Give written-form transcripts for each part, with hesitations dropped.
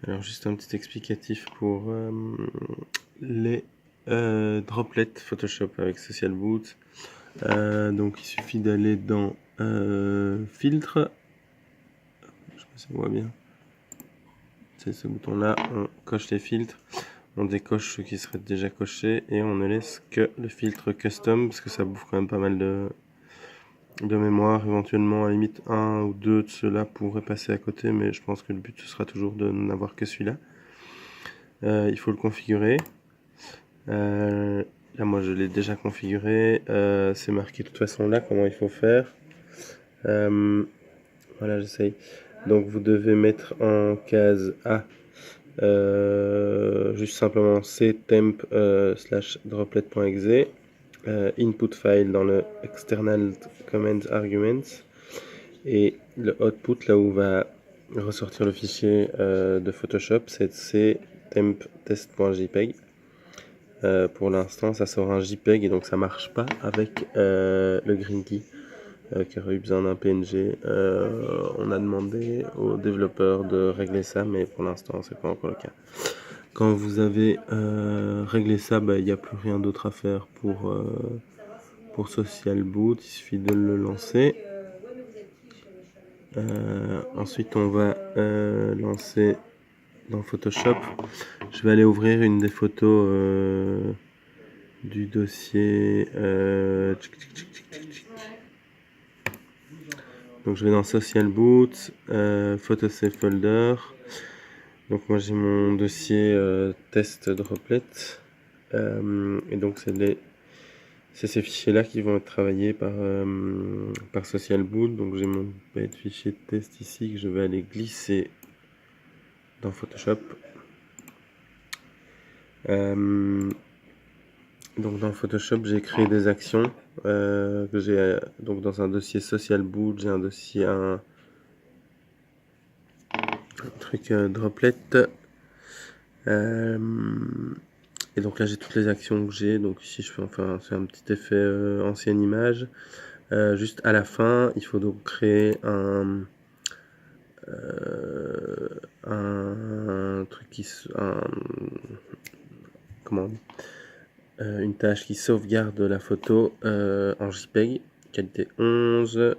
Alors juste un petit explicatif pour les droplets Photoshop avec Social Boot. Donc il suffit d'aller dans filtre, je sais pas si on voit bien, c'est ce bouton là, on coche les filtres, on décoche ceux qui seraient déjà cochés et on ne laisse que le filtre custom parce que ça bouffe quand même pas mal de mémoire. Éventuellement à la limite un ou deux de ceux-là pourraient passer à côté, mais je pense que le but ce sera toujours de n'avoir que celui-là. Il faut le configurer. Là moi je l'ai déjà configuré, c'est marqué de toute façon là comment il faut faire. Voilà, j'essaye. Donc vous devez mettre en case A juste simplement ctemp slash droplet.exe, input file dans le external comment arguments, et le output là où va ressortir le fichier de Photoshop, c'est ctemp test.jpg. Pour l'instant ça sort un JPEG et donc ça marche pas avec le green key qui aurait eu besoin d'un PNG. On a demandé aux développeurs de régler ça, mais pour l'instant c'est pas encore le cas. Quand vous avez réglé ça, il n'y a plus rien d'autre à faire pour Social Boot, il suffit de le lancer. Ensuite on va lancer dans Photoshop. Je vais aller ouvrir une des photos du dossier. Donc je vais dans Social Boot, Photo Save Folder. Donc moi j'ai mon dossier test droplet. Et donc c'est ces fichiers là qui vont être travaillés par Social Boot. Donc j'ai mon bête fichier de test ici que je vais aller glisser dans Photoshop. Donc dans Photoshop j'ai créé des actions que j'ai donc dans un dossier Social Boot, j'ai un dossier un truc droplet, et donc là j'ai toutes les actions que j'ai. Donc ici je fais enfin c'est un petit effet ancienne image. Juste à la fin il faut donc créer un truc comment une tâche qui sauvegarde la photo en JPEG qualité 11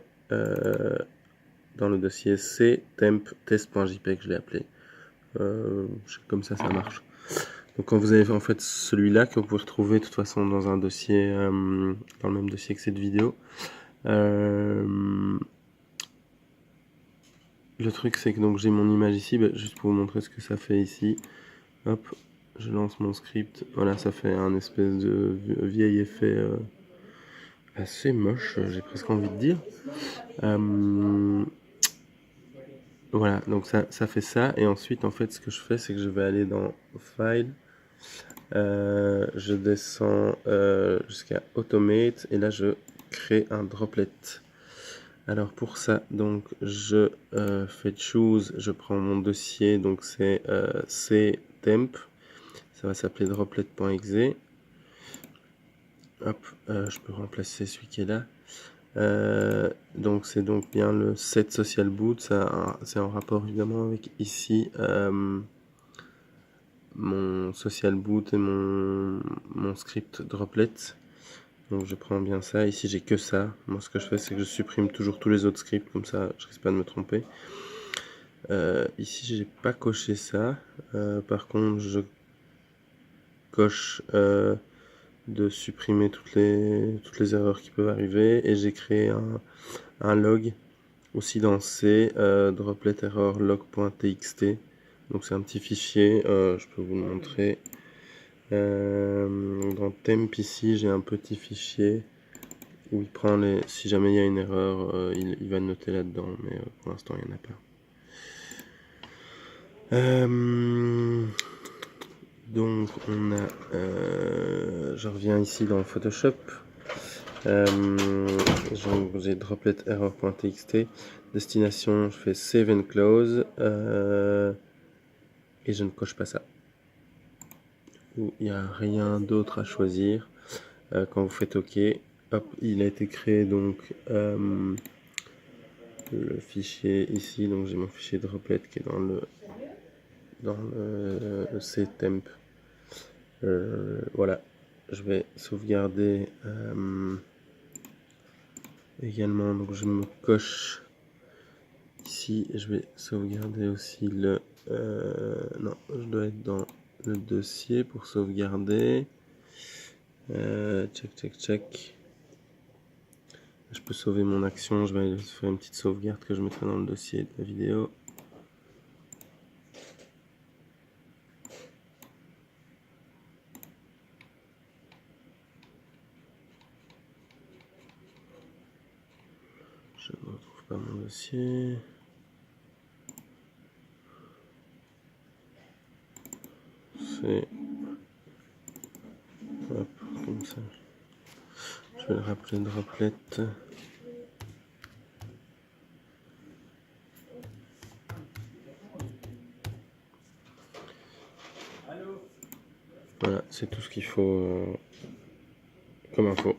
dans le dossier C temp test.jpg, je l'ai appelé. Comme ça marche. Donc quand vous avez en fait celui-là que vous pouvez retrouver de toute façon dans un dossier dans le même dossier que cette vidéo. Le truc c'est que donc j'ai mon image ici, juste pour vous montrer ce que ça fait ici. Hop, je lance mon script. Voilà, ça fait un espèce de vieil effet assez moche, j'ai presque envie de dire. Voilà, donc ça fait ça. Et ensuite, en fait, ce que je fais, c'est que je vais aller dans File. Je descends jusqu'à Automate. Et là, je crée un droplet. Alors pour ça, donc je fais Choose. Je prends mon dossier. Donc c'est ctemp. Ça va s'appeler droplet.exe. Hop, je peux remplacer celui qui est là. Donc c'est donc bien le set social boot, c'est en rapport évidemment avec ici mon social boot et mon script droplet. Donc je prends bien ça, ici j'ai que ça. Moi ce que je fais c'est que je supprime toujours tous les autres scripts, comme ça je risque pas de me tromper. Ici j'ai pas coché ça, par contre je coche de supprimer toutes les erreurs qui peuvent arriver, et j'ai créé un log aussi dans C, droplet error log.txt. Donc c'est un petit fichier, je peux vous le montrer. Dans temp ici j'ai un petit fichier où il prend si jamais il y a une erreur, il va noter là-dedans, mais pour l'instant il n'y en a pas. Donc on a, je reviens ici dans Photoshop. J'ai droplet error.txt, destination je fais save and close, et je ne coche pas ça. Il n'y a rien d'autre à choisir. Quand vous faites OK, hop, il a été créé donc le fichier ici. Donc j'ai mon fichier droplet qui est dans le dans le C-temp. Voilà, je vais sauvegarder également, donc je me coche ici, je vais sauvegarder aussi le... non, je dois être dans le dossier pour sauvegarder. Check. Je peux sauver mon action, je vais faire une petite sauvegarde que je mettrai dans le dossier de la vidéo. Je ne retrouve pas mon dossier. C'est... Hop, comme ça. Je vais le rappeler Droplet. Voilà, c'est tout ce qu'il faut comme info.